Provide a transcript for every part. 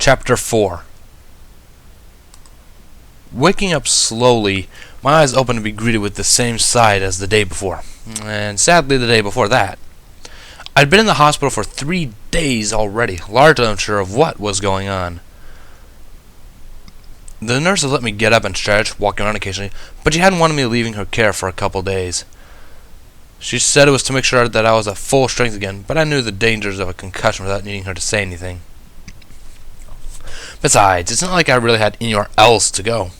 Chapter 4. Waking up slowly, my eyes opened to be greeted with the same sight as the day before, and sadly the day before that. I'd been in the hospital for 3 days already, largely unsure of what was going on. The nurse had let me get up and stretch, walking around occasionally, but she hadn't wanted me leaving her care for a couple days. She said it was to make sure that I was at full strength again, but I knew the dangers of a concussion without needing her to say anything. Besides, it's not like I really had anywhere else to go.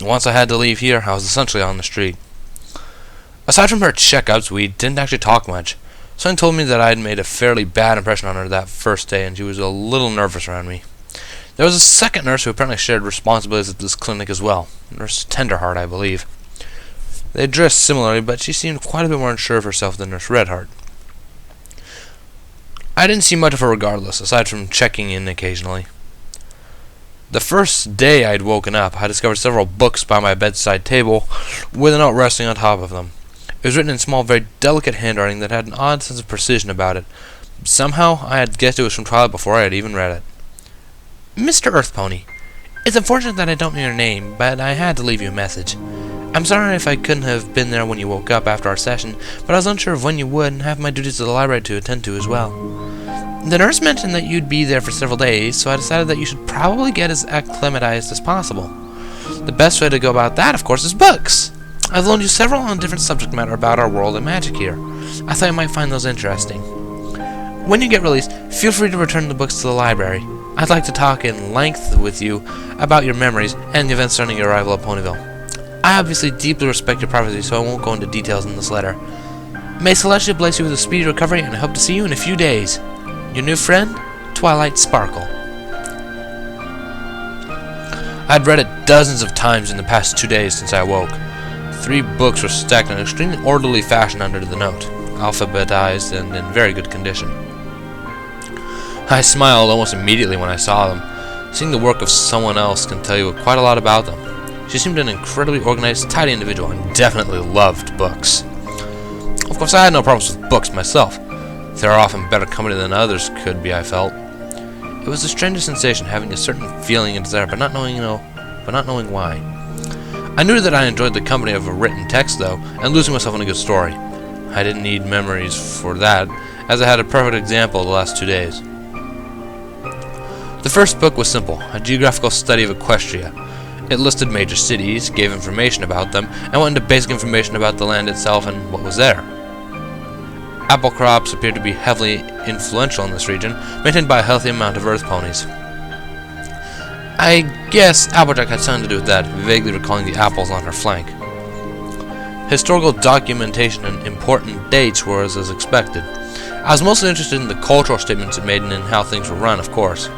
Once I had to leave here, I was essentially on the street. Aside from her checkups, we didn't actually talk much. Someone told me that I had made a fairly bad impression on her that first day, and she was a little nervous around me. There was a second nurse who apparently shared responsibilities at this clinic as well, Nurse Tenderheart, I believe. They dressed similarly, but she seemed quite a bit more unsure of herself than Nurse Redheart. I didn't see much of her regardless, aside from checking in occasionally. The first day I'd woken up, I discovered several books by my bedside table, with a note resting on top of them. It was written in small, very delicate handwriting that had an odd sense of precision about it. Somehow, I had guessed it was from Twilight before I had even read it. Mr. Earthpony, it's unfortunate that I don't know your name, but I had to leave you a message. I'm sorry if I couldn't have been there when you woke up after our session, but I was unsure of when you would and have my duties at the library to attend to as well. The nurse mentioned that you'd be there for several days, so I decided that you should probably get as acclimatized as possible. The best way to go about that, of course, is books. I've loaned you several on different subject matter about our world and magic here. I thought you might find those interesting. When you get released, feel free to return the books to the library. I'd like to talk in length with you about your memories and the events surrounding your arrival at Ponyville. I obviously deeply respect your privacy, so I won't go into details in this letter. May Celestia bless you with a speedy recovery, and I hope to see you in a few days. Your new friend, Twilight Sparkle. I'd read it dozens of times in the past 2 days since I awoke. 3 books were stacked in an extremely orderly fashion under the note, alphabetized and in very good condition. I smiled almost immediately when I saw them. Seeing the work of someone else can tell you quite a lot about them. She seemed an incredibly organized, tidy individual and definitely loved books. Of course, I had no problems with books myself. They are often better company than others could be, I felt. It was the strangest sensation, having a certain feeling and desire, but not knowing why. I knew that I enjoyed the company of a written text, though, and losing myself in a good story. I didn't need memories for that, as I had a perfect example the last 2 days. The first book was simple, a geographical study of Equestria. It listed major cities, gave information about them, and went into basic information about the land itself and what was there. Apple crops appeared to be heavily influential in this region, maintained by a healthy amount of earth ponies. I guess Applejack had something to do with that, vaguely recalling the apples on her flank. Historical documentation and important dates were as expected. I was mostly interested in the cultural statements it made and in how things were run, of course.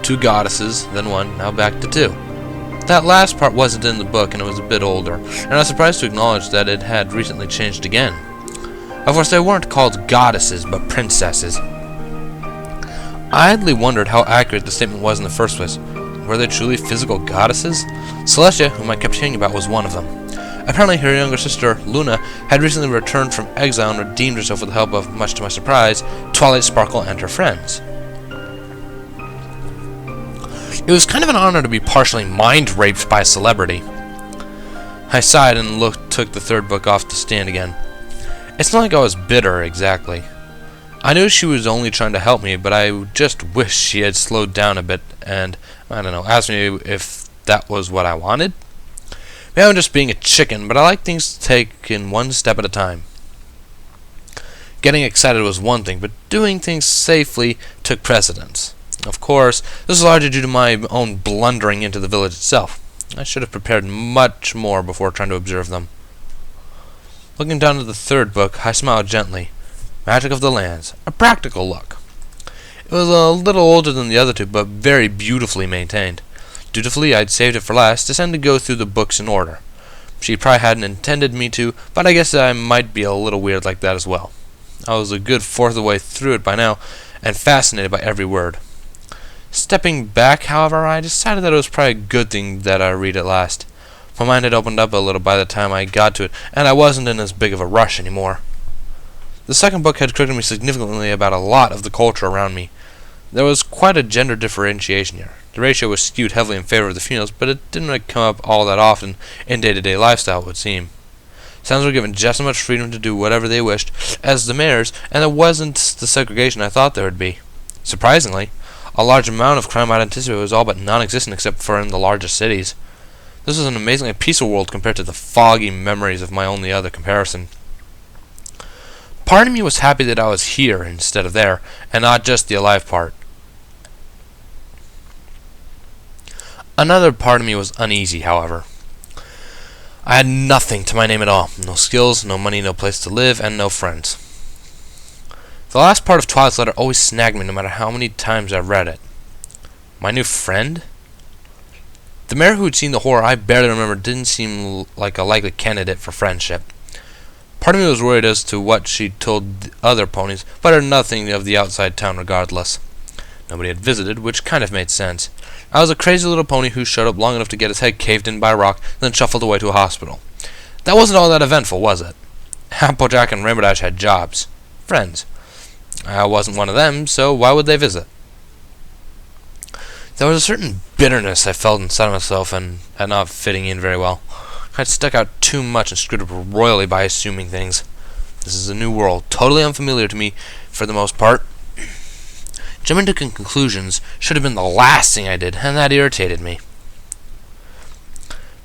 2 goddesses, then 1, now back to 2. That last part wasn't in the book and it was a bit older, and I was surprised to acknowledge that it had recently changed again. Of course, they weren't called goddesses, but princesses. I idly wondered how accurate the statement was in the first place. Were they truly physical goddesses? Celestia, whom I kept hearing about, was one of them. Apparently, her younger sister, Luna, had recently returned from exile and redeemed herself with the help of, much to my surprise, Twilight Sparkle and her friends. It was kind of an honor to be partially mind-raped by a celebrity. I sighed and took the 3rd book off the stand again. It's not like I was bitter, exactly. I knew she was only trying to help me, but I just wished she had slowed down a bit and, asked me if that was what I wanted. Maybe I'm just being a chicken, but I like things taken one step at a time. Getting excited was one thing, but doing things safely took precedence. Of course, this was largely due to my own blundering into the village itself. I should have prepared much more before trying to observe them. Looking down at the 3rd book, I smiled gently. Magic of the Lands, a practical look. It was a little older than the other 2, but very beautifully maintained. Dutifully, I'd saved it for last, deciding to go through the books in order. She probably hadn't intended me to, but I guess I might be a little weird like that as well. I was a good 1/4 of the way through it by now, and fascinated by every word. Stepping back, however, I decided that it was probably a good thing that I read it last. My mind had opened up a little by the time I got to it, and I wasn't in as big of a rush anymore. The second book had corrected me significantly about a lot of the culture around me. There was quite a gender differentiation here. The ratio was skewed heavily in favor of the females, but it didn't really come up all that often in day-to-day lifestyle, it would seem. Sons were given just as much freedom to do whatever they wished as the mares, and there wasn't the segregation I thought there would be. Surprisingly, a large amount of crime I'd anticipated was all but non-existent except for in the largest cities. This was an amazingly peaceful world compared to the foggy memories of my only other comparison. Part of me was happy that I was here instead of there, and not just the alive part. Another part of me was uneasy, however. I had nothing to my name at all. No skills, no money, no place to live, and no friends. The last part of Twilight's letter always snagged me no matter how many times I read it. My new friend? The mare who had seen the horror I barely remembered didn't seem like a likely candidate for friendship. Part of me was worried as to what she'd told the other ponies, but heard nothing of the outside town regardless. Nobody had visited, which kind of made sense. I was a crazy little pony who showed up long enough to get his head caved in by a rock, then shuffled away to a hospital. That wasn't all that eventful, was it? Applejack and Rainbow Dash had jobs. Friends. I wasn't one of them, so why would they visit? There was a certain bitterness I felt inside myself and at not fitting in very well. I'd stuck out too much and screwed up royally by assuming things. This is a new world, totally unfamiliar to me for the most part. Jumping to conclusions should have been the last thing I did, and that irritated me.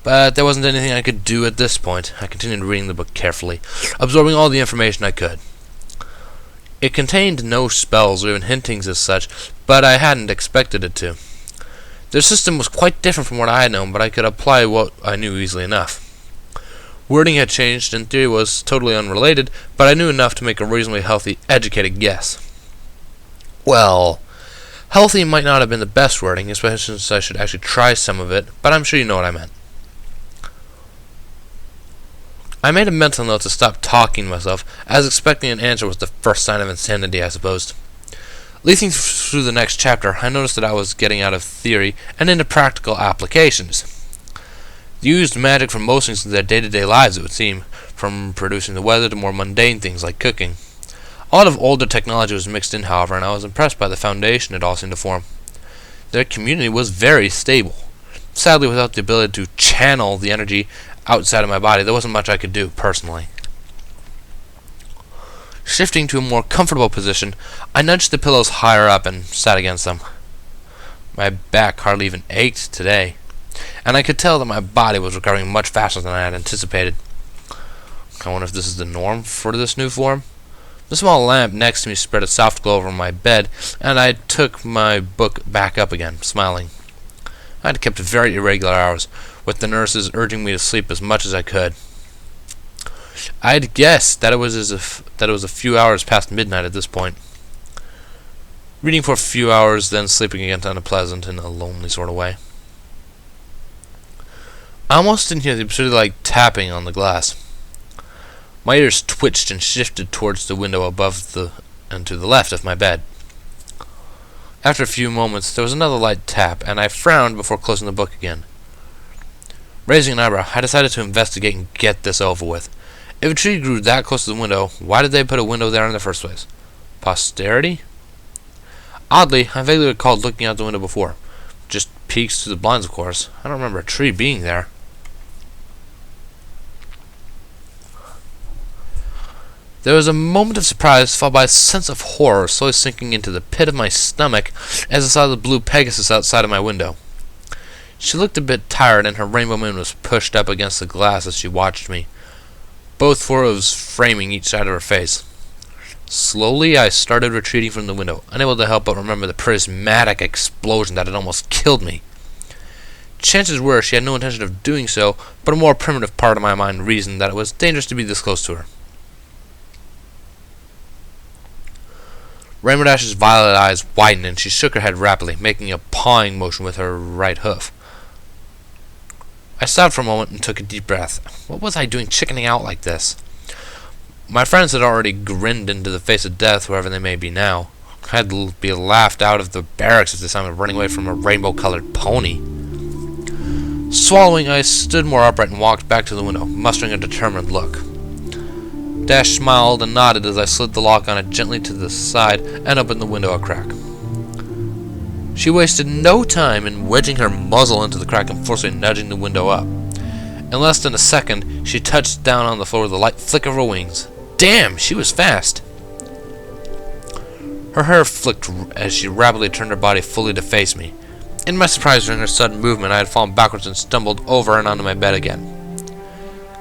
But there wasn't anything I could do at this point. I continued reading the book carefully, absorbing all the information I could. It contained no spells or even hintings as such, but I hadn't expected it to. Their system was quite different from what I had known, but I could apply what I knew easily enough. Wording had changed, and theory was totally unrelated, but I knew enough to make a reasonably healthy, educated guess. Well, healthy might not have been the best wording, especially since I should actually try some of it, but I'm sure you know what I meant. I made a mental note to stop talking to myself, as expecting an answer was the first sign of insanity, I supposed. Leafing through the next chapter, I noticed that I was getting out of theory and into practical applications. They used magic for most things in their day-to-day lives, it would seem, from producing the weather to more mundane things like cooking. A lot of older technology was mixed in, however, and I was impressed by the foundation it all seemed to form. Their community was very stable. Sadly, without the ability to channel the energy outside of my body, there wasn't much I could do, personally. Shifting to a more comfortable position, I nudged the pillows higher up and sat against them. My back hardly even ached today, and I could tell that my body was recovering much faster than I had anticipated. I wonder if this is the norm for this new form? The small lamp next to me spread a soft glow over my bed, and I took my book back up again, smiling. I had kept very irregular hours, with the nurses urging me to sleep as much as I could. I had guessed that it was a few hours past midnight at this point. Reading for a few hours, then sleeping again unpleasant in a lonely sort of way. I almost didn't hear the absurdly-like tapping on the glass. My ears twitched and shifted towards the window above and to the left of my bed. After a few moments, there was another light tap, and I frowned before closing the book again. Raising an eyebrow, I decided to investigate and get this over with. If a tree grew that close to the window, why did they put a window there in the first place? Posterity? Oddly, I vaguely recalled looking out the window before. Just peeks through the blinds, of course. I don't remember a tree being there. There was a moment of surprise, followed by a sense of horror slowly sinking into the pit of my stomach as I saw the blue Pegasus outside of my window. She looked a bit tired, and her rainbow moon was pushed up against the glass as she watched me, both fours framing each side of her face. Slowly, I started retreating from the window, unable to help but remember the prismatic explosion that had almost killed me. Chances were she had no intention of doing so, but a more primitive part of my mind reasoned that it was dangerous to be this close to her. Rainbow Dash's violet eyes widened, and she shook her head rapidly, making a pawing motion with her right hoof. I stopped for a moment and took a deep breath. What was I doing chickening out like this? My friends had already grinned into the face of death, wherever they may be now. I had to be laughed out of the barracks if they saw me running away from a rainbow-colored pony. Swallowing, I stood more upright and walked back to the window, mustering a determined look. Dash smiled and nodded as I slid the lock on it gently to the side and opened the window a crack. She wasted no time in wedging her muzzle into the crack and forcefully nudging the window up. In less than a second, she touched down on the floor with a light flick of her wings. Damn, she was fast. Her hair flicked as she rapidly turned her body fully to face me. In my surprise during her sudden movement, I had fallen backwards and stumbled over and onto my bed again.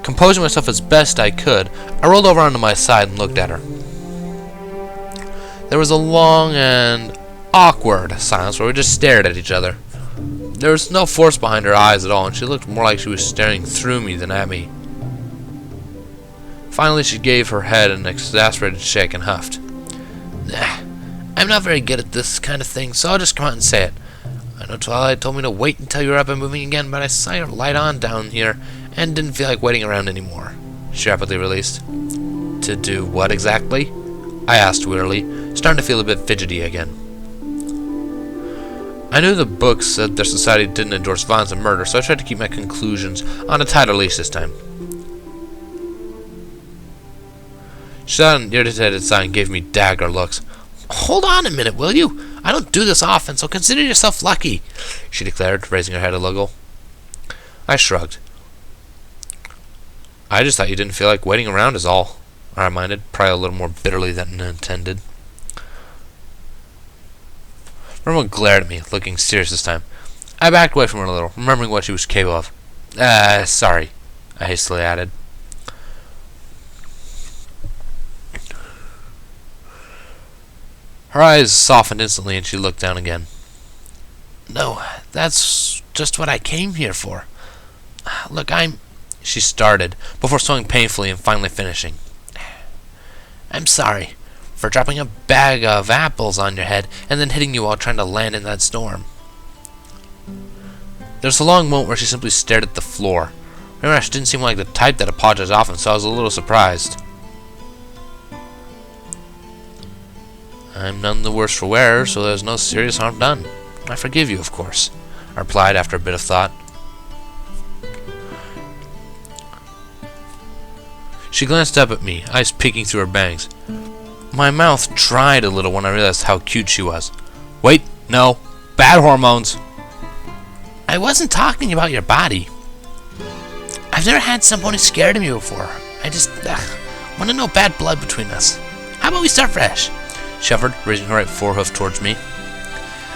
Composing myself as best I could, I rolled over onto my side and looked at her. There was a long and awkward silence where we just stared at each other. There was no force behind her eyes at all, and she looked more like she was staring through me than at me. Finally, she gave her head an exasperated shake and huffed. I'm not very good at this kind of thing, so I'll just come out and say it. I know Twilight told me to wait until you were up and moving again, but I saw your light on down here and didn't feel like waiting around anymore. She rapidly released. To do what exactly? I asked wearily, starting to feel a bit fidgety again. I knew the books said their society didn't endorse violence and murder, so I tried to keep my conclusions on a tighter leash this time. She sat on an irritated side and gave me dagger looks. Hold on a minute, will you? I don't do this often, so consider yourself lucky, she declared, raising her head a little. I shrugged. I just thought you didn't feel like waiting around is all, I reminded, probably a little more bitterly than intended. Irma glared at me, looking serious this time. I backed away from her a little, remembering what she was capable of. Sorry, I hastily added. Her eyes softened instantly and she looked down again. No, that's just what I came here for. Look, She started, before swelling painfully and finally finishing. I'm sorry for dropping a bag of apples on your head and then hitting you while trying to land in that storm. There was a long moment where she simply stared at the floor. Remember, she didn't seem like the type that apologized often, so I was a little surprised. I'm none the worse for wear, so there's no serious harm done. I forgive you, of course, I replied after a bit of thought. She glanced up at me, eyes peeking through her bangs. My mouth dried a little when I realized how cute she was. Wait, no, bad hormones. I wasn't talking about your body. I've never had someone who scared of me before. I just want to know bad blood between us. How about we start fresh? She offered, raising her right forehoof towards me.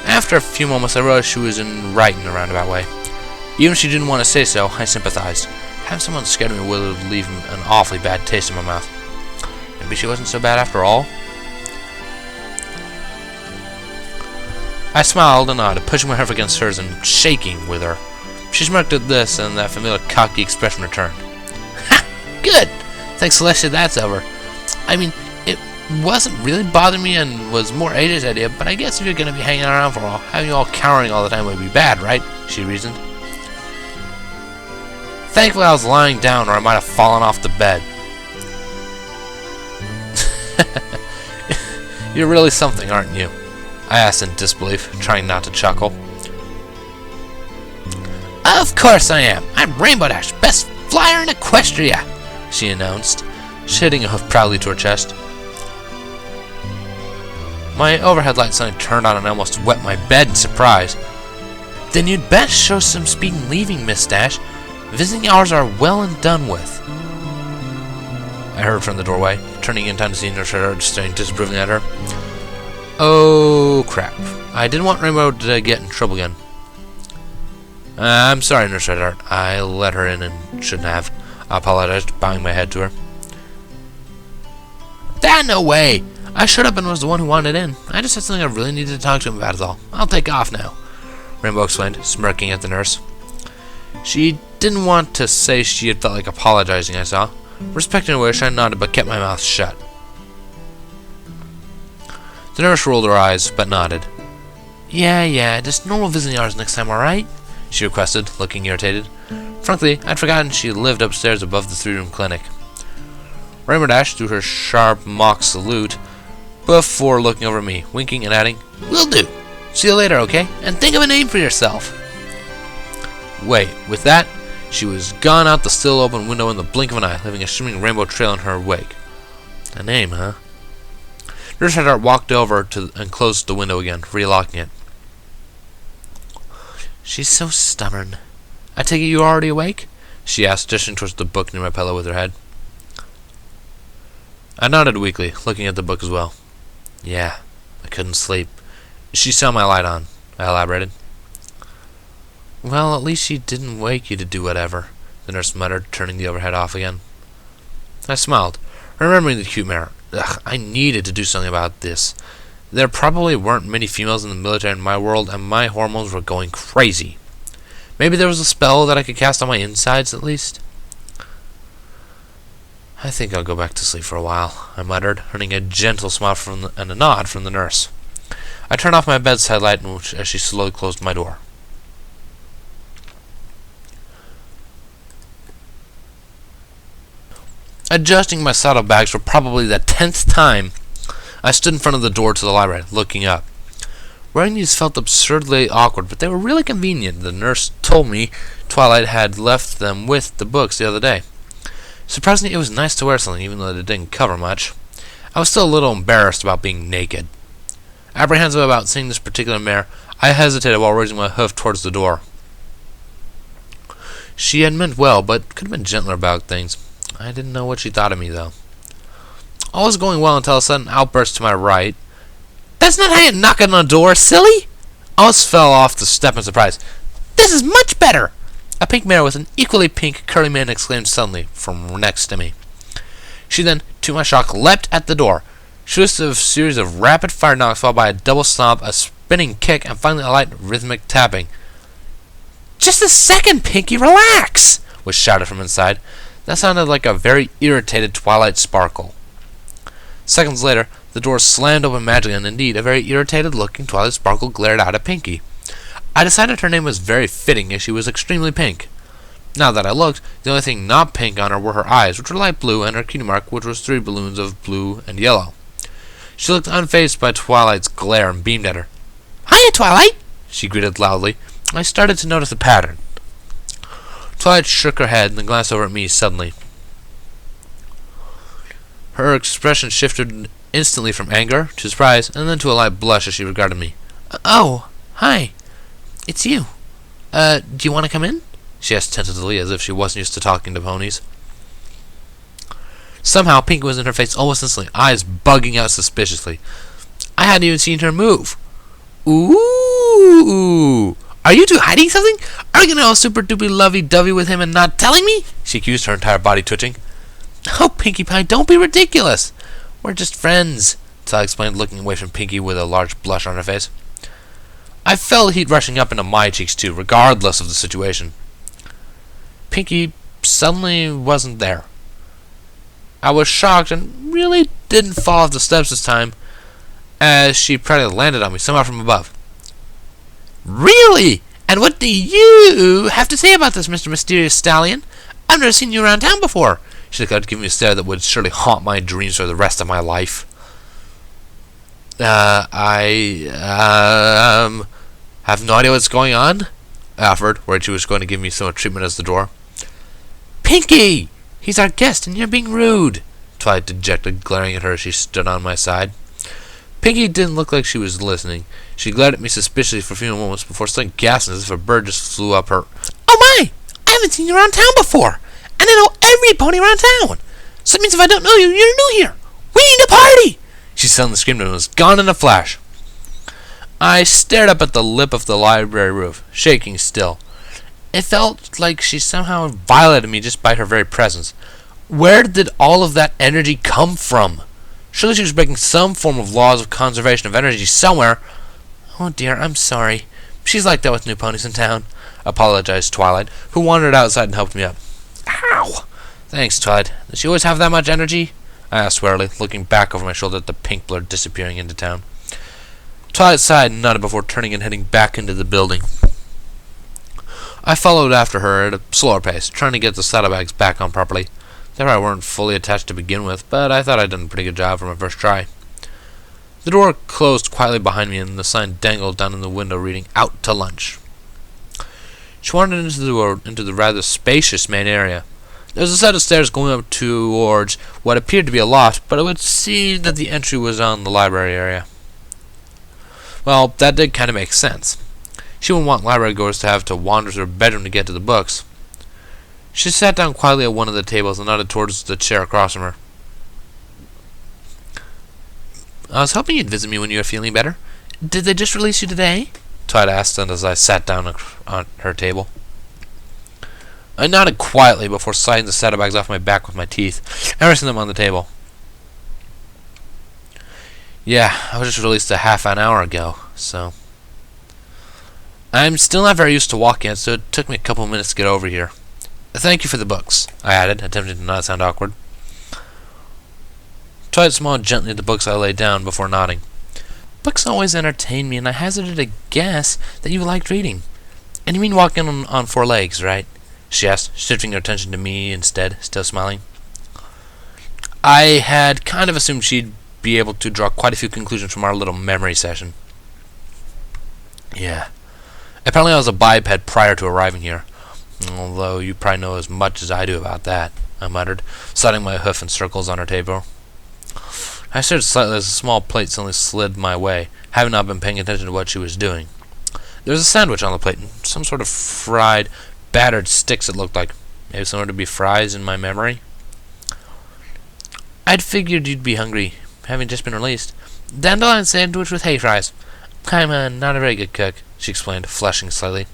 After a few moments, I realized she was right in a roundabout way. Even if she didn't want to say so, I sympathized. Having someone scared of me would leave an awfully bad taste in my mouth. Maybe she wasn't so bad after all. I smiled and nodded, pushing my head against hers and shaking with her. She smirked at this, and that familiar cocky expression returned. Ha! Good! Thanks, Celestia, that's over. I mean, it wasn't really bothering me and was more AJ's idea, but I guess if you're going to be hanging around for a while, having you all cowering all the time would be bad, right? She reasoned. Thankfully, I was lying down or I might have fallen off the bed. You're really something, aren't you? I asked in disbelief, trying not to chuckle. Of course I am. I'm Rainbow Dash, best flyer in Equestria, she announced, hitting a hoof proudly to her chest. My overhead light suddenly turned on and I almost wet my bed in surprise. Then you'd best show some speed in leaving, Miss Dash. Visiting hours are well and done with. I heard from the doorway, turning in time to see Nurse Redheart staring disapprovingly at her. Oh, crap. I didn't want Rainbow to get in trouble again. I'm sorry, Nurse Redheart. I let her in and shouldn't have. I apologized, bowing my head to her. No way! I showed up and was the one who wanted in. I just had something I really needed to talk to him about is all. I'll take off now, Rainbow explained, smirking at the nurse. She didn't want to say she had felt like apologizing, I saw. Respecting her wish, I nodded but kept my mouth shut. The nurse rolled her eyes, but nodded. Yeah, just normal visiting hours next time, alright? She requested, looking irritated. Frankly, I'd forgotten she lived upstairs above the 3-room clinic. Rainbow Dash threw her sharp mock salute before looking over at me, winking and adding, Will do. See you later, okay? And think of a name for yourself. Wait, with that, she was gone out the still open window in the blink of an eye, leaving a shimmering rainbow trail in her wake. A name, huh? Nurse Redheart walked over and closed the window again, relocking it. She's so stubborn. I take it you're already awake? She asked, gesturing towards the book near my pillow with her head. I nodded weakly, looking at the book as well. Yeah, I couldn't sleep. She saw my light on, I elaborated. Well, at least she didn't wake you to do whatever, the nurse muttered, turning the overhead off again. I smiled, remembering the cute mirror. Ugh, I needed to do something about this. There probably weren't many females in the military in my world, and my hormones were going crazy. Maybe there was a spell that I could cast on my insides, at least. I think I'll go back to sleep for a while, I muttered, earning a gentle smile and a nod from the nurse. I turned off my bedside light as she slowly closed my door. Adjusting my saddlebags for probably the 10th time, I stood in front of the door to the library, looking up. Wearing these felt absurdly awkward, but they were really convenient. The nurse told me Twilight had left them with the books the other day. Surprisingly, it was nice to wear something, even though it didn't cover much. I was still a little embarrassed about being naked. Apprehensive about seeing this particular mare, I hesitated while raising my hoof towards the door. She had meant well, but could have been gentler about things. I didn't know what she thought of me, though. All was going well until a sudden outburst to my right. That's not how you knock on a door, silly! I almost fell off the step in surprise. This is much better! A pink mare with an equally pink curly mane exclaimed suddenly from next to me. She then, to my shock, leapt at the door. She was a series of rapid-fire knocks followed by a double stomp, a spinning kick, and finally a light rhythmic tapping. Just a second, Pinky, relax! Was shouted from inside. That sounded like a very irritated Twilight Sparkle. Seconds later, the door slammed open magically, and indeed, a very irritated-looking Twilight Sparkle glared out at Pinky. I decided her name was very fitting, as she was extremely pink. Now that I looked, the only thing not pink on her were her eyes, which were light blue, and her cutie mark, which was 3 balloons of blue and yellow. She looked unfazed by Twilight's glare and beamed at her. Hiya, Twilight! She greeted loudly. I started to notice a pattern. Twilight shook her head and then glanced over at me suddenly. Her expression shifted instantly from anger to surprise and then to a light blush as she regarded me. Oh, hi. It's you. Do you want to come in? She asked tentatively, as if she wasn't used to talking to ponies. Somehow, pink was in her face almost instantly, eyes bugging out suspiciously. I hadn't even seen her move. Ooh! Are you two hiding something? Are you gonna all super duper lovey-dovey with him and not telling me? She accused, her entire body twitching. Oh, Pinkie Pie, don't be ridiculous. We're just friends, Sally explained, looking away from Pinkie with a large blush on her face. I felt heat rushing up into my cheeks too, regardless of the situation. Pinkie suddenly wasn't there. I was shocked and really didn't fall off the steps this time, as she practically landed on me somehow from above. Really? And what do you have to say about this, Mr. Mysterious Stallion? I've never seen you around town before. She looked out, giving me a stare that would surely haunt my dreams for the rest of my life. I have no idea what's going on, I offered, worried she was going to give me similar treatment as the door. Pinkie! He's our guest, and you're being rude, Twilight dejected, glaring at her as she stood on my side. Pinkie didn't look like she was listening. She glared at me suspiciously for a few moments before suddenly gasping as if a bird just flew up her. Oh my! I haven't seen you around town before, and I know every pony around town. So that means if I don't know you, you're new here. We need a party! She suddenly screamed and was gone in a flash. I stared up at the lip of the library roof, shaking still. It felt like she somehow violated me just by her very presence. Where did all of that energy come from? Surely she was breaking some form of laws of conservation of energy somewhere. Oh dear, I'm sorry. She's like that with new ponies in town, apologized Twilight, who wandered outside and helped me up. Ow! Thanks, Twilight. Does she always have that much energy? I asked warily, looking back over my shoulder at the pink blur disappearing into town. Twilight sighed and nodded before turning and heading back into the building. I followed after her at a slower pace, trying to get the saddlebags back on properly. They probably weren't fully attached to begin with, but I thought I'd done a pretty good job for my first try. The door closed quietly behind me, and the sign dangled down in the window reading, "Out to lunch." She wandered into the rather spacious main area. There was a set of stairs going up towards what appeared to be a loft, but it would seem that the entry was on the library area. Well, that did kind of make sense. She wouldn't want library goers to have to wander through her bedroom to get to the books. She sat down quietly at one of the tables and nodded towards the chair across from her. I was hoping you'd visit me when you were feeling better. Did they just release you today? Todd asked as I sat down on her table. I nodded quietly before sliding the saddlebags off my back with my teeth and resting them on the table. Yeah, I was just released a half an hour ago, so... I'm still not very used to walking yet, so it took me a couple of minutes to get over here. Thank you for the books, I added, attempting to not sound awkward. Todd smiled gently at the books I laid down before nodding. Books always entertain me, and I hazarded a guess that you liked reading. And you mean walking on four legs, right? She asked, shifting her attention to me instead, still smiling. I had kind of assumed she'd be able to draw quite a few conclusions from our little memory session. Yeah. Apparently I was a biped prior to arriving here. Although you probably know as much as I do about that, I muttered, sliding my hoof in circles on her table. I stared slightly as a small plate suddenly slid my way, having not been paying attention to what she was doing. There was a sandwich on the plate, and some sort of fried, battered sticks it looked like. Maybe somewhere to be fries in my memory? I'd figured you'd be hungry, having just been released. Dandelion sandwich with hay fries. I'm not a very good cook, she explained, flushing slightly.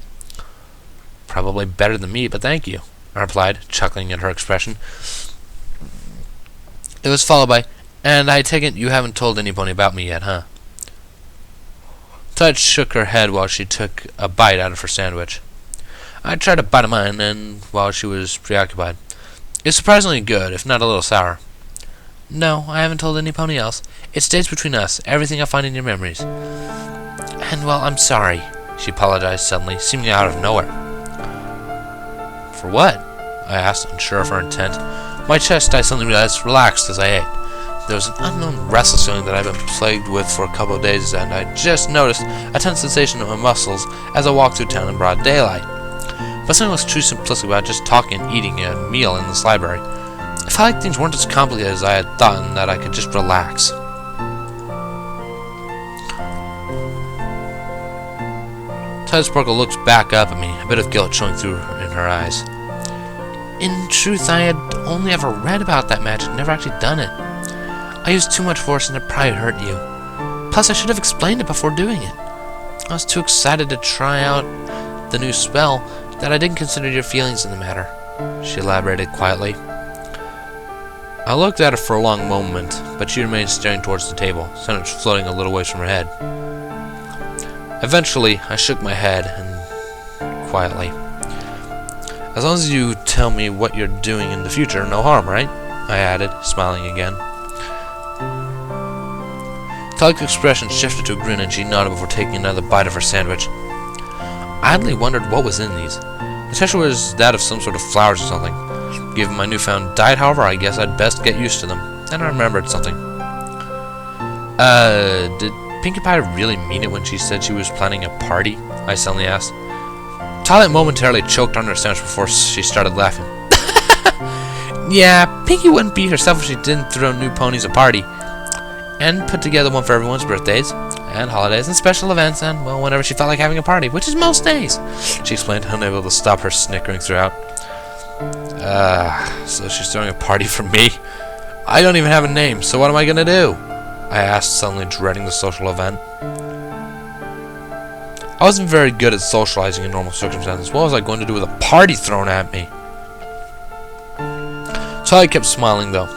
Probably better than me, but thank you, I replied, chuckling at her expression. It was followed by, and I take it you haven't told anybody about me yet, huh? Todd shook her head while she took a bite out of her sandwich. I tried a bite of mine, and while she was preoccupied. It's surprisingly good, if not a little sour. No, I haven't told anybody else. It stays between us, everything I find in your memories. And, well, I'm sorry, she apologized suddenly, seemingly out of nowhere. For what? I asked, unsure of her intent. My chest, I suddenly realized, relaxed as I ate. There was an unknown restless feeling that I'd been plagued with for a couple of days, and I just noticed a tense sensation in my muscles as I walked through town in broad daylight. But something was too simplistic about just talking and eating a meal in this library. It felt like things weren't as complicated as I had thought, and that I could just relax. Todd Sparkle looked back up at me, a bit of guilt showing through in her eyes. In truth, I had only ever read about that magic, never actually done it. I used too much force and it probably hurt you. Plus, I should have explained it before doing it. I was too excited to try out the new spell that I didn't consider your feelings in the matter, she elaborated quietly. I looked at her for a long moment, but she remained staring towards the table, sandwich floating a little ways from her head. Eventually, I shook my head, and quietly. As long as you tell me what you're doing in the future, no harm, right? I added, smiling again. Talik's expression shifted to a grin, and she nodded before taking another bite of her sandwich. I idly wondered what was in these. The texture was that of some sort of flowers or something. Given my newfound diet, however, I guess I'd best get used to them. Then I remembered something. Did Pinkie Pie really mean it when she said she was planning a party? I suddenly asked. Twilight momentarily choked on her sandwich before she started laughing. Yeah, Pinkie wouldn't be herself if she didn't throw new ponies a party. And put together one for everyone's birthdays, and holidays, and special events, and, well, whenever she felt like having a party, which is most days, she explained, unable to stop her snickering throughout. So she's throwing a party for me? I don't even have a name, so what am I gonna do? I asked, suddenly dreading the social event. I wasn't very good at socializing in normal circumstances. What was I going to do with a party thrown at me? So I kept smiling, though.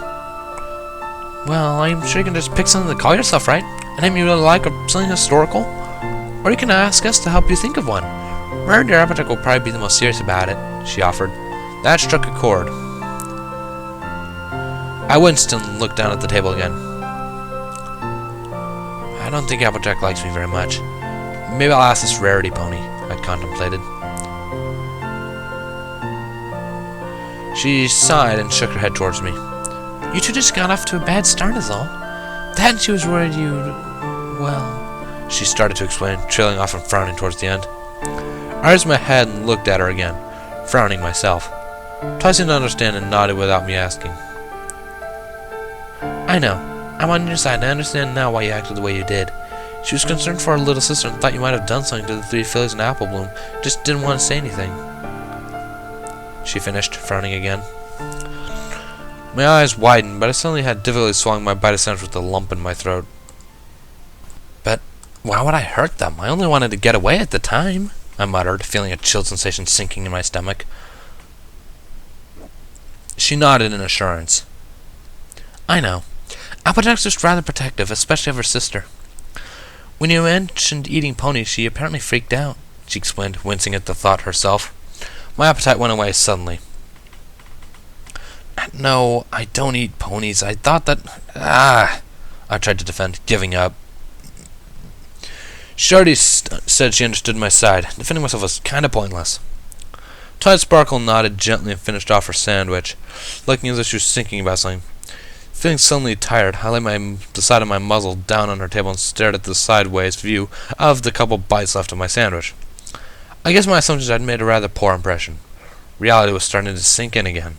Well, I'm sure you can just pick something to call yourself, right? A name you really like, or something historical? Or you can ask us to help you think of one. Mary Dear Applejack will probably be the most serious about it, she offered. That struck a chord. I winced and looked down at the table again. I don't think Applejack likes me very much. Maybe I'll ask this Rarity Pony, I contemplated. She sighed and shook her head towards me. You two just got off to a bad start is all. That and she was worried you'd... well... She started to explain, trailing off and frowning towards the end. I raised my head and looked at her again, frowning myself. Ty seemed to understand and nodded without me asking. I know. I'm on your side and I understand now why you acted the way you did, She was concerned for her little sister and thought you might have done something to the 3 fillies in Apple Bloom. Just didn't want to say anything. She finished, frowning again. My eyes widened, but I suddenly had difficulty swallowing my bite of sandwich with a lump in my throat. But why would I hurt them? I only wanted to get away at the time, I muttered, feeling a chilled sensation sinking in my stomach. She nodded in assurance. I know. Applejack's just rather protective, especially of her sister. When you mentioned eating ponies, she apparently freaked out, she explained, wincing at the thought herself. My appetite went away suddenly. No, I don't eat ponies. I thought that... I tried to defend, giving up. She already said she understood my side. Defending myself was kind of pointless. Tide Sparkle nodded gently and finished off her sandwich, looking as if she was thinking about something. Feeling suddenly tired, I laid the side of my muzzle down on her table and stared at the sideways view of the couple bites left of my sandwich. I guess my assumptions had made a rather poor impression. Reality was starting to sink in again.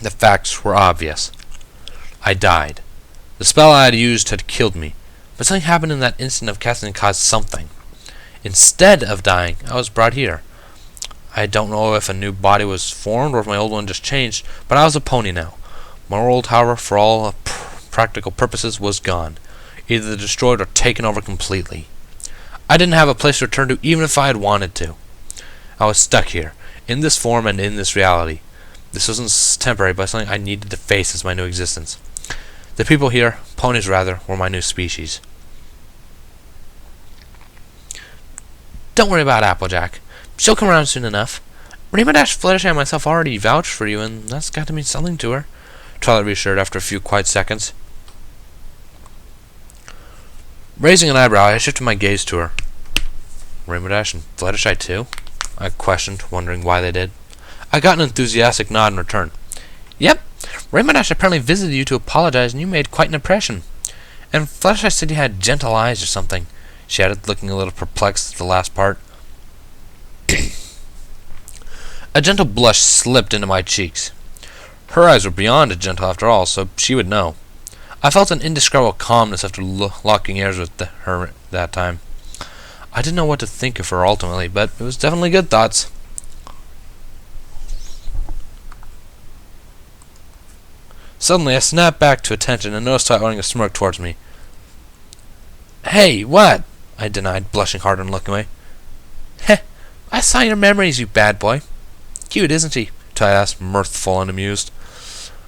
The facts were obvious. I died. The spell I had used had killed me, but something happened in that instant of casting and caused something. Instead of dying, I was brought here. I don't know if a new body was formed or if my old one just changed, but I was a pony now. My world, however, for all practical purposes, was gone, either destroyed or taken over completely. I didn't have a place to return to even if I had wanted to. I was stuck here, in this form and in this reality. This wasn't temporary, but something I needed to face as my new existence. The people here, ponies rather, were my new species. Don't worry about Applejack. She'll come around soon enough. Rainbow Dash, Fluttershy, and myself already vouched for you, and that's got to mean something to her, Twilight reassured after a few quiet seconds. Raising an eyebrow, I shifted my gaze to her. Rainbow Dash and Fluttershy too? I questioned, wondering why they did. I got an enthusiastic nod in return. Yep, Rainbow Dash apparently visited you to apologize, and you made quite an impression. And Fluttershy said you had gentle eyes or something, she added, looking a little perplexed at the last part. A gentle blush slipped into my cheeks. Her eyes were beyond gentle after all, so she would know. I felt an indescribable calmness after locking ears with her that time. I didn't know what to think of her ultimately, but it was definitely good thoughts. Suddenly, I snapped back to attention and noticed Twilight owning a smirk towards me. Hey, what? I denied, blushing harder and looking away. Heh, I saw your memories, you bad boy. Cute, isn't she? Twilight asked, mirthful and amused.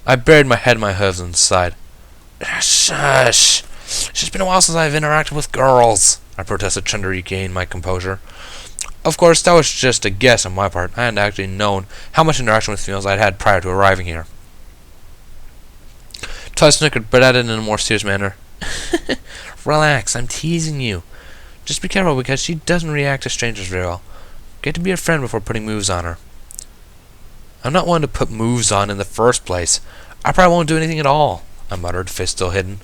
I buried my head in my hooves and sighed. Shush! It's just been a while since I've interacted with girls, I protested, trying to regain my composure. Of course, that was just a guess on my part. I hadn't actually known how much interaction with females I'd had prior to arriving here. Twilight snickered, but added in a more serious manner. Relax, I'm teasing you. Just be careful, because she doesn't react to strangers very well. Get to be a friend before putting moves on her. I'm not one to put moves on in the first place. I probably won't do anything at all, I muttered, face still hidden.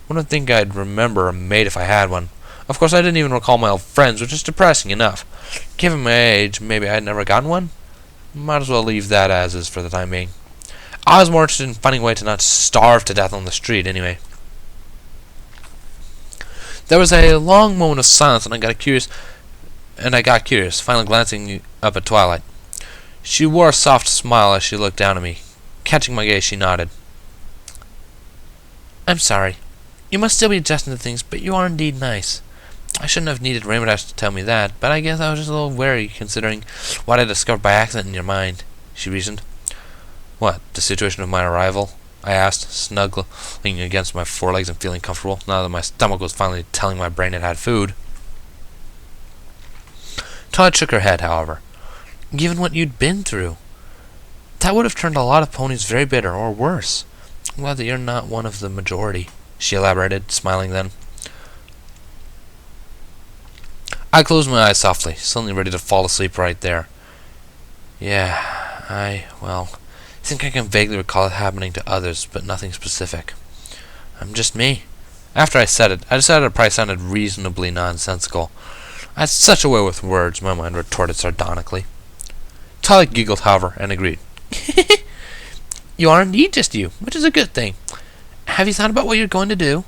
Wouldn't think I'd remember a mate if I had one. Of course, I didn't even recall my old friends, which is depressing enough. Given my age, maybe I'd never gotten one? Might as well leave that as is for the time being. I was more interested in finding a way to not starve to death on the street, anyway. There was a long moment of silence, and I got curious, finally glancing up at Twilight. She wore a soft smile as she looked down at me. Catching my gaze, she nodded. I'm sorry. You must still be adjusting to things, but you are indeed nice. I shouldn't have needed Rainbow Dash to tell me that, but I guess I was just a little wary considering what I discovered by accident in your mind, she reasoned. What, the situation of my arrival? I asked, snuggling against my forelegs and feeling comfortable, now that my stomach was finally telling my brain it had food. Todd shook her head, however. Given what you'd been through, that would have turned a lot of ponies very bitter, or worse. I'm glad that you're not one of the majority, she elaborated, smiling then. I closed my eyes softly, suddenly ready to fall asleep right there. Yeah, I think I can vaguely recall it happening to others, but nothing specific. I'm just me. After I said it, I decided it probably sounded reasonably nonsensical. I had such a way with words, my mind retorted sardonically. Twilight giggled, however, and agreed. You are indeed just you, which is a good thing. Have you thought about what you're going to do?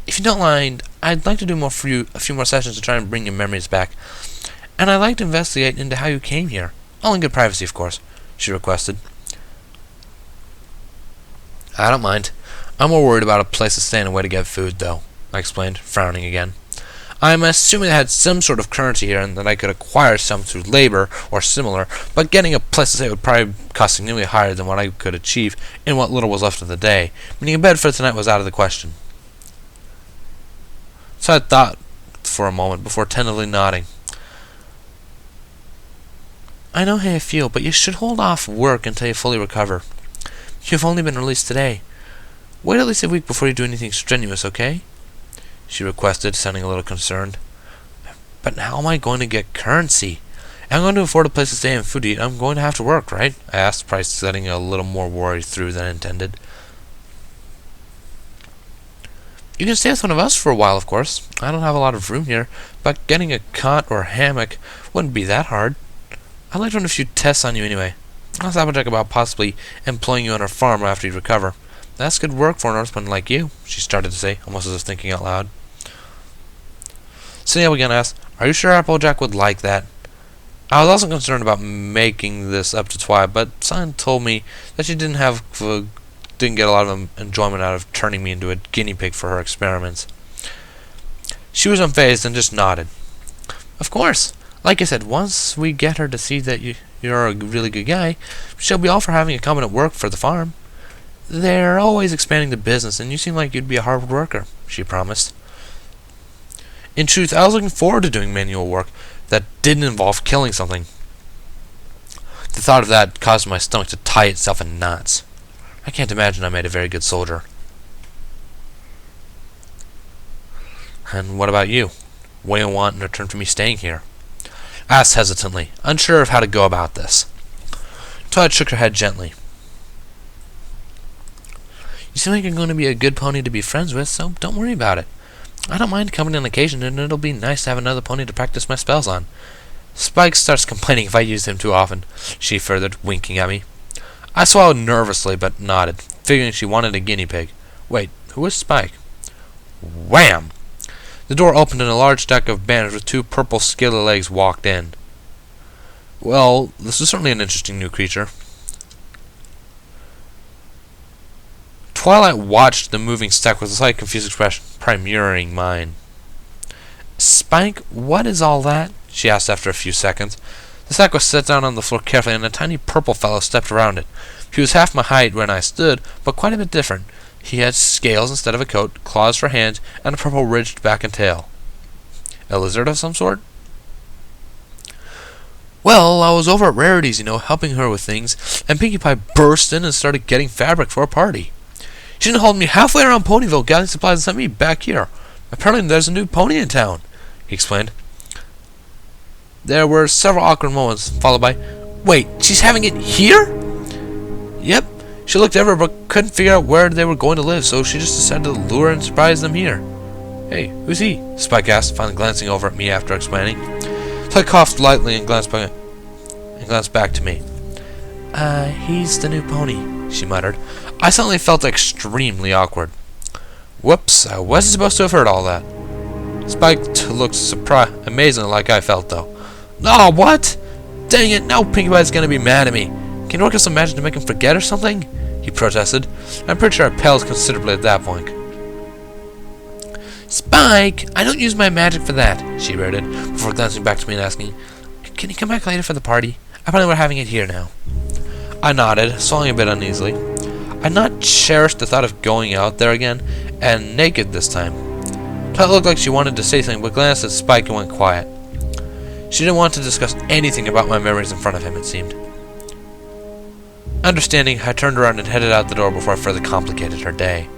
If you don't mind, I'd like to do a few more sessions to try and bring your memories back. And I'd like to investigate into how you came here. All in good privacy, of course," she requested. "I don't mind. I'm more worried about a place to stay and a way to get food, though," I explained, frowning again. "I'm assuming I had some sort of currency here and that I could acquire some through labor or similar, but getting a place to stay would probably cost significantly higher than what I could achieve in what little was left of the day, meaning a bed for tonight was out of the question." So I thought for a moment before tentatively nodding. "I know how you feel, but you should hold off work until you fully recover. You've only been released today. Wait at least a week before you do anything strenuous, okay?" she requested, sounding a little concerned. "But how am I going to get currency? If I'm going to afford a place to stay and food to eat, I'm going to have to work, right?" I asked, probably setting a little more worry through than intended. "You can stay with one of us for a while, of course. I don't have a lot of room here, but getting a cot or hammock wouldn't be that hard. I'd like to run a few tests on you anyway. I'll double check about possibly employing you on our farm after you recover. That's good work for an Earthman like you," she started to say, almost as if thinking out loud. Sitting up again, I asked, "Are you sure Applejack would like that?" I was also concerned about making this up to Twi, but Cyan told me that she didn't get a lot of enjoyment out of turning me into a guinea pig for her experiments. She was unfazed and just nodded. "Of course. Like I said, once we get her to see that you're a really good guy, she'll be all for having a competent work for the farm. They're always expanding the business, and you seem like you'd be a hard worker," she promised. In truth, I was looking forward to doing manual work that didn't involve killing something. The thought of that caused my stomach to tie itself in knots. I can't imagine I made a very good soldier. "And what about you? What do you want in return for me staying here?" I asked hesitantly, unsure of how to go about this. Todd shook her head gently. "You seem like you're going to be a good pony to be friends with, so don't worry about it. I don't mind coming on occasion, and it'll be nice to have another pony to practice my spells on. Spike starts complaining if I use him too often," she furthered, winking at me. I swallowed nervously, but nodded, figuring she wanted a guinea pig. Wait, who was Spike? Wham! The door opened and a large deck of banners with two purple scaly legs walked in. Well, this is certainly an interesting new creature. Twilight watched the moving stack with a slight confused expression, probably mirroring mine. "Spike, what is all that?" she asked after a few seconds. The sack was set down on the floor carefully, and a tiny purple fellow stepped around it. He was half my height when I stood, but quite a bit different. He had scales instead of a coat, claws for hands, and a purple ridged back and tail. A lizard of some sort? "Well, I was over at Rarities, helping her with things, and Pinkie Pie burst in and started getting fabric for a party. She didn't hold me halfway around Ponyville gathering supplies and sent me back here. Apparently there's a new pony in town," he explained. There were several awkward moments, followed by, "Wait, she's having it here?" "Yep. She looked everywhere but couldn't figure out where they were going to live, so she just decided to lure and surprise them here." "Hey, who's he?" Spike asked, finally glancing over at me after explaining. So I coughed lightly and glanced back to me. He's the new pony," she muttered. I suddenly felt extremely awkward. Whoops, I wasn't supposed to have heard all that. Spike looked amazingly like I felt, though. "Oh, what? Dang it, now Pinkie Pie's gonna be mad at me. Can you work up some magic to make him forget or something?" he protested. I'm pretty sure I paled considerably at that point. "Spike, I don't use my magic for that," she rated, before glancing back to me and asking, "Can you come back later for the party? Apparently we're having it here now." I nodded, swallowing a bit uneasily. I'd not cherished the thought of going out there again, and naked this time. It looked like she wanted to say something, but glanced at Spike and went quiet. She didn't want to discuss anything about my memories in front of him, it seemed. Understanding, I turned around and headed out the door before I further complicated her day.